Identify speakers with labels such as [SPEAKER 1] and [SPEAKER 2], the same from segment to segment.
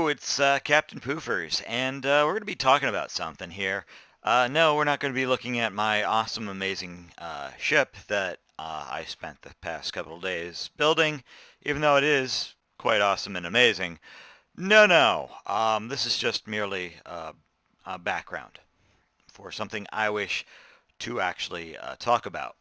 [SPEAKER 1] it's Captain Poofers, and we're going to be talking about something here. No, we're not going to be looking at my awesome, amazing ship that I spent the past couple of days building, even though it is quite awesome and amazing. No, no, this is just merely a background for something I wish to actually talk about.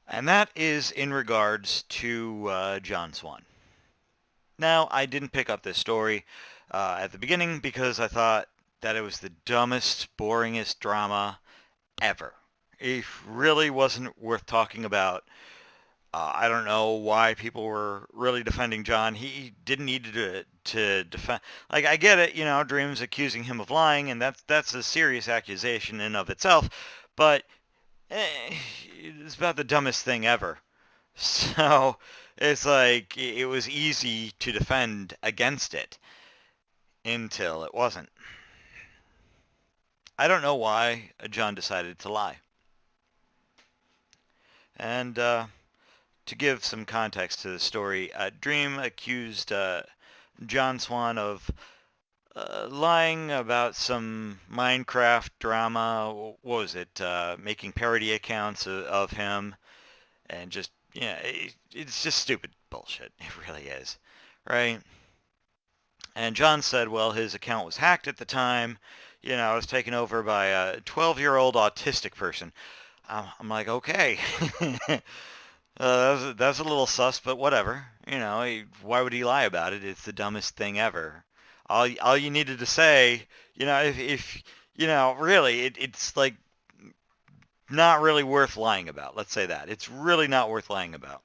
[SPEAKER 1] And that is in regards to John Swan. Now, I didn't pick up this story at the beginning because I thought that it was the dumbest, boringest drama ever. It really wasn't worth talking about. I don't know why people were really defending John. He didn't need to defend. Like, I get it, Dream's accusing him of lying, and that's a serious accusation in of itself. But it's about the dumbest thing ever. So it's like it was easy to defend against it until it wasn't. I don't know why John decided to lie. And to give some context to the story, Dream accused John Swan of lying about some Minecraft drama. What was it? Making parody accounts of him, and just it's just stupid bullshit. It really is, right? And John said, well, his account was hacked at the time. It was taken over by a 12-year-old autistic person. I'm like, okay. That's a little sus, but whatever. Why would he lie about it? It's the dumbest thing ever. All you needed to say, if really, it's like not really worth lying about. Let's say that. It's really not worth lying about.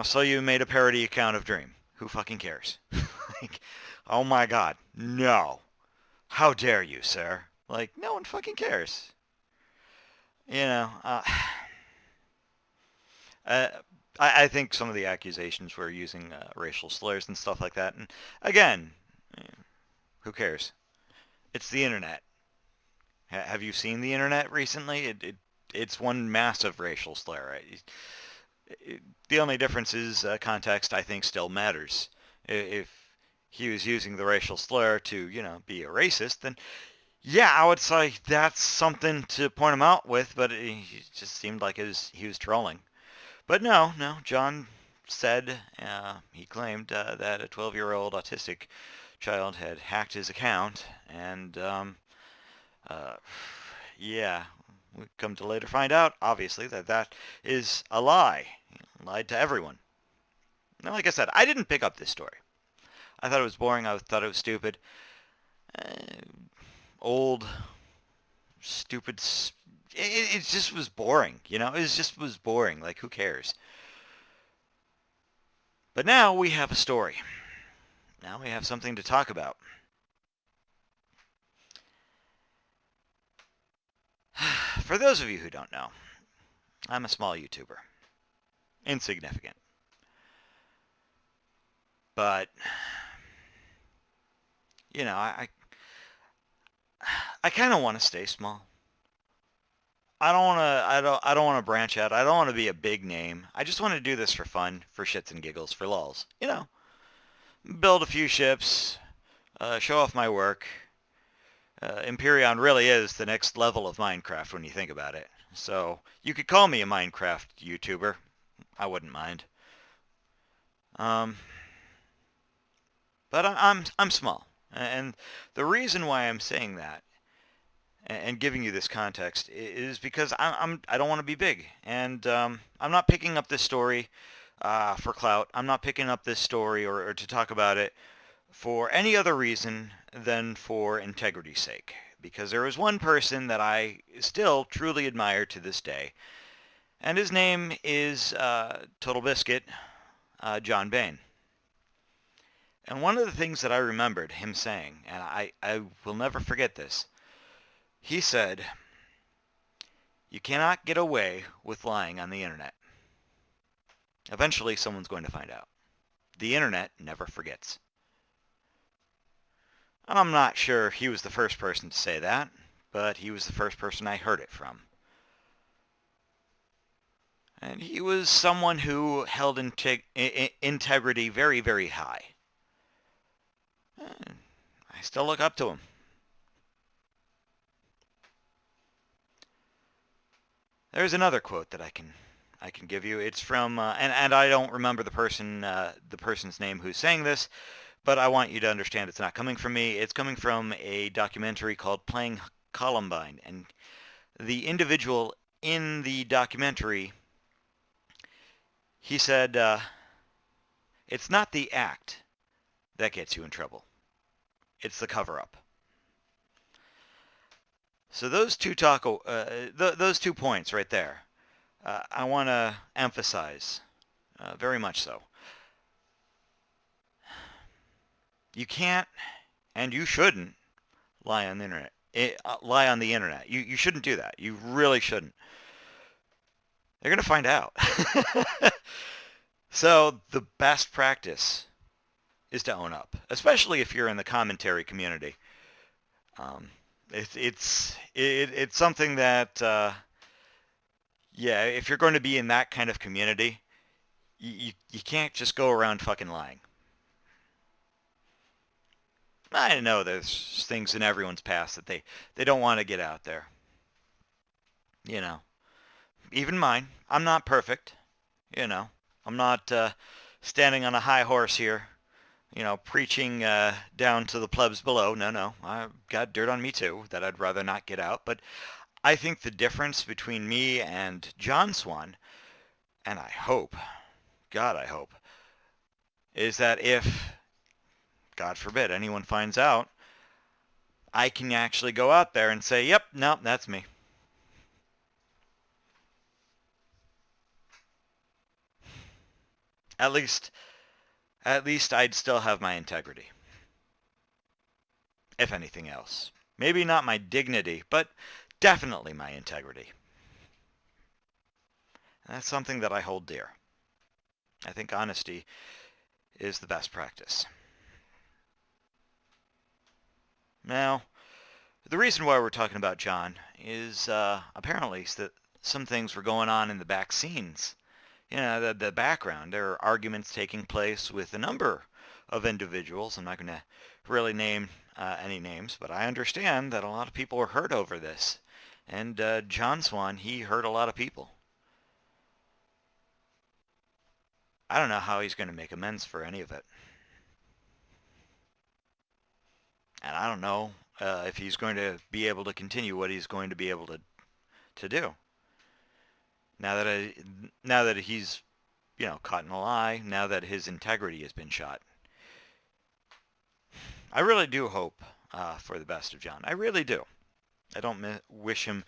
[SPEAKER 1] So you made a parody account of Dream. Who fucking cares? Like, oh my god, no. How dare you, sir? Like, no one fucking cares. You know, uh, uh, I think some of the accusations were using racial slurs and stuff like that. And again, who cares? It's the internet. Have you seen the internet recently? It's one massive racial slur. Right? The only difference is context. I think still matters. If he was using the racial slur to, be a racist, then yeah, I would say that's something to point him out with. But it just seemed like he was trolling. But no, no. John said he claimed that a 12-year-old autistic child had hacked his account, and uh, yeah, we come to later find out, obviously, that is a lie. He lied to everyone. Now, like I said, I didn't pick up this story. I thought it was boring. I thought it was stupid. Uh, Old, stupid. It just was boring. It just was boring. Like, who cares? But now we have a story. Now we have something to talk about. For those of you who don't know, I'm a small YouTuber. Insignificant. But, I kind of want to stay small. I don't want to branch out. I don't want to be a big name. I just want to do this for fun, for shits and giggles, for lulz. Build a few ships, show off my work. Empyreon really is the next level of Minecraft when you think about it. So you could call me a Minecraft YouTuber. I wouldn't mind. Um, but I'm small, and the reason why I'm saying that and giving you this context is because I don't want to be big, and I'm not picking up this story for clout. I'm not picking up this story or to talk about it for any other reason than for integrity's sake. Because there is one person that I still truly admire to this day, and his name is Total Biscuit, John Bain. And one of the things that I remembered him saying, and I will never forget this, he said, you cannot get away with lying on the internet. Eventually someone's going to find out. The internet never forgets. I'm not sure he was the first person to say that, but he was the first person I heard it from. And he was someone who held integrity very, very high. And I still look up to him. There's another quote that I can give you. It's from and I don't remember the person's name who's saying this, but I want you to understand it's not coming from me. It's coming from a documentary called Playing Columbine, and the individual in the documentary, he said, it's not the act that gets you in trouble. It's the cover-up. So those two those 2 points right there, I want to emphasize very much so. You can't, and you shouldn't, lie on the internet. Lie on the internet. You shouldn't do that. You really shouldn't. They're going to find out. So the best practice is to own up, especially if you're in the commentary community. It's something that, yeah, if you're going to be in that kind of community, you can't just go around fucking lying. I know there's things in everyone's past that they don't want to get out there. You know, even mine. I'm not perfect. You know, I'm not standing on a high horse here, preaching down to the plebs below. No, I've got dirt on me too that I'd rather not get out. But I think the difference between me and John Swan, and I hope, God I hope, is that if, God forbid, anyone finds out, I can actually go out there and say, yep, no, that's me. At least I'd still have my integrity. If anything else. Maybe not my dignity, but definitely my integrity. And that's something that I hold dear. I think honesty is the best practice. Now, the reason why we're talking about John is apparently that some things were going on in the back scenes. The background. There are arguments taking place with a number of individuals. I'm not going to really name any names, but I understand that a lot of people were hurt over this. And John Swan, he hurt a lot of people. I don't know how he's going to make amends for any of it. And I don't know if he's going to be able to continue what he's going to be able to do. Now that he's, caught in a lie, now that his integrity has been shot. I really do hope for the best of John. I really do. I don't wish him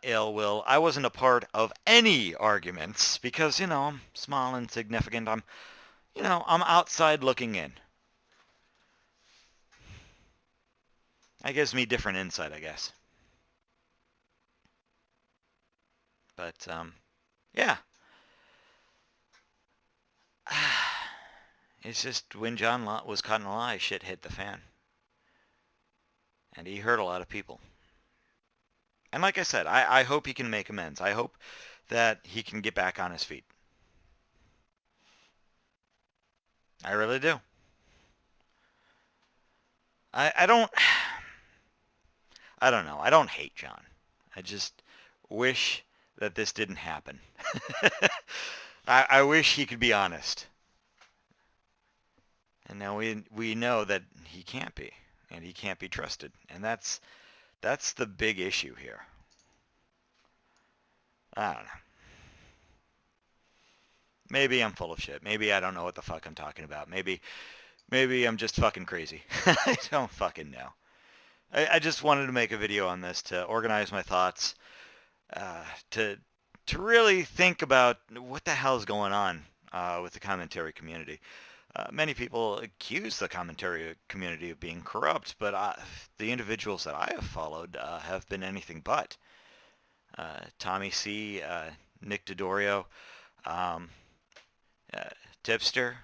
[SPEAKER 1] ill will. I wasn't a part of any arguments because, I'm small and insignificant. I'm outside looking in. That gives me different insight, I guess. But, yeah. It's just when John was caught in a lie, shit hit the fan. And he hurt a lot of people. And like I said, I hope he can make amends. I hope that he can get back on his feet. I really do. I don't know. I don't hate John. I just wish that this didn't happen. I wish he could be honest. And now we know that he can't be, and he can't be trusted. And that's the big issue here. I don't know. Maybe I'm full of shit. Maybe I don't know what the fuck I'm talking about. Maybe I'm just fucking crazy. I don't fucking know. I just wanted to make a video on this to organize my thoughts, to really think about what the hell is going on with the commentary community. Many people accuse the commentary community of being corrupt, but the individuals that I have followed have been anything but. Tommy C., Nick D'Addario, Tipster,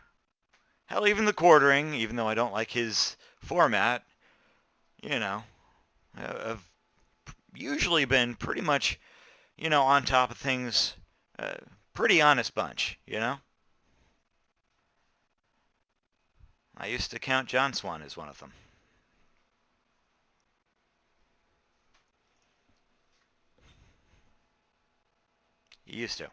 [SPEAKER 1] hell, even the Quartering, even though I don't like his format, have usually been pretty much, on top of things pretty honest bunch, you know? I used to count John Swan as one of them. He used to.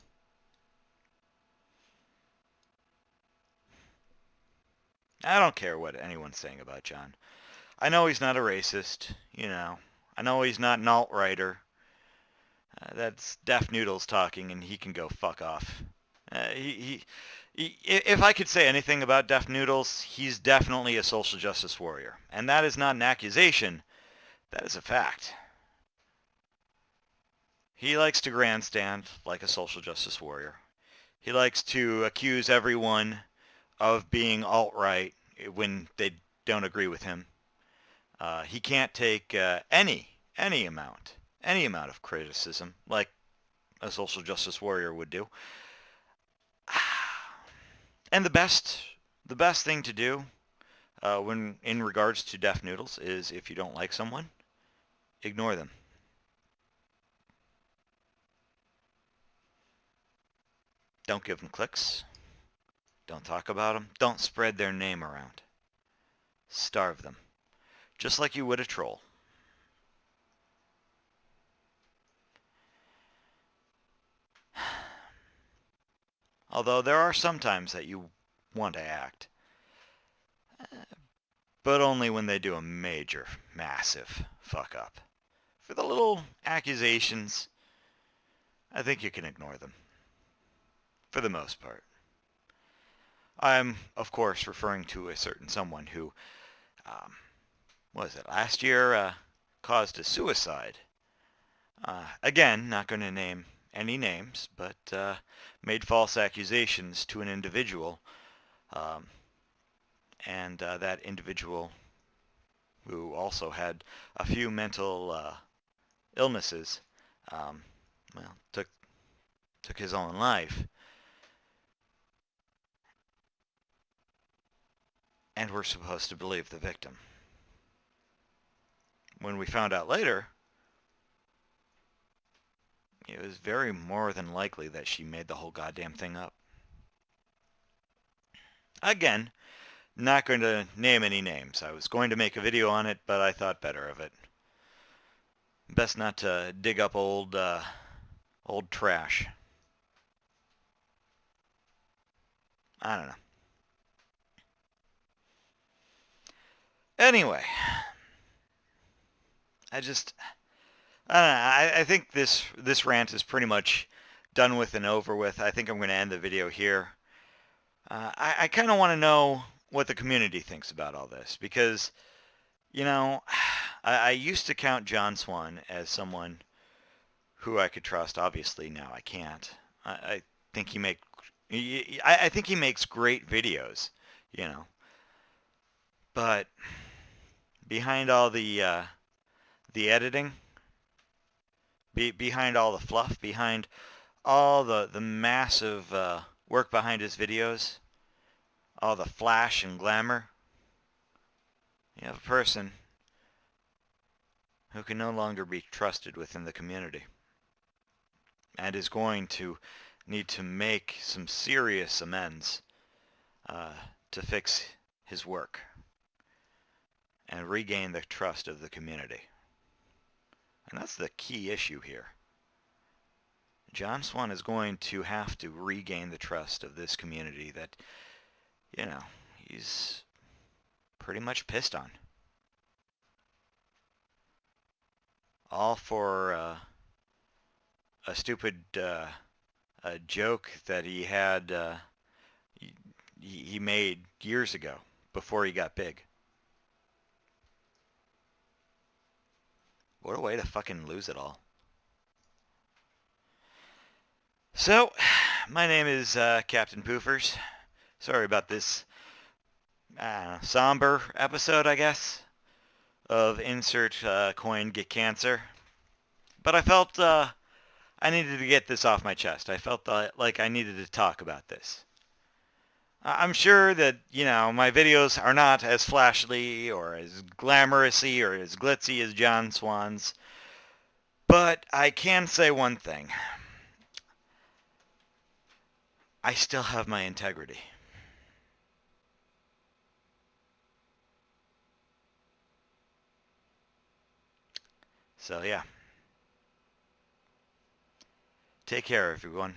[SPEAKER 1] I don't care what anyone's saying about John. I know he's not a racist, you know. I know he's not an alt-righter. That's Deaf Noodles talking, and he can go fuck off. If I could say anything about Deaf Noodles, he's definitely a social justice warrior. And that is not an accusation. That is a fact. He likes to grandstand like a social justice warrior. He likes to accuse everyone of being alt-right when they don't agree with him. He can't take any amount of criticism like a social justice warrior would do. And the best thing to do when in regards to Deaf Noodles is if you don't like someone, ignore them. Don't give them clicks. Don't talk about them. Don't spread their name around. Starve them. Just like you would a troll. Although there are some times that you want to act. But only when they do a major, massive fuck up. For the little accusations, I think you can ignore them. For the most part. I'm, of course, referring to a certain someone who, what was it, last year caused a suicide. Again, not going to name any names, but made false accusations to an individual, and that individual, who also had a few mental illnesses, well, took his own life. And we're supposed to believe the victim. When we found out later, it was very more than likely that she made the whole goddamn thing up. Again, not going to name any names. I was going to make a video on it, but I thought better of it. Best not to dig up old trash. I don't know. Anyway, I don't know. I think this rant is pretty much done with and over with. I think I'm going to end the video here. I kind of want to know what the community thinks about all this, because, you know, I used to count John Swan as someone who I could trust. Obviously, now I can't. I think I think he makes great videos, you know. But behind all the editing, behind all the fluff, behind all the massive work behind his videos, all the flash and glamour, you have a person who can no longer be trusted within the community and is going to need to make some serious amends to fix his work and regain the trust of the community. And that's the key issue here. John Swan is going to have to regain the trust of this community that, you know, he's pretty much pissed on. All for a stupid joke that he had he made years ago before he got big. What a way to fucking lose it all. So, my name is Captain Poofers. Sorry about this somber episode, I guess, of Insert Coin Get Cancer. But I felt I needed to get this off my chest. I felt like I needed to talk about this. I'm sure that, you know, my videos are not as flashy or as glamorousy or as glitzy as John Swan's. But I can say one thing. I still have my integrity. So yeah. Take care, everyone.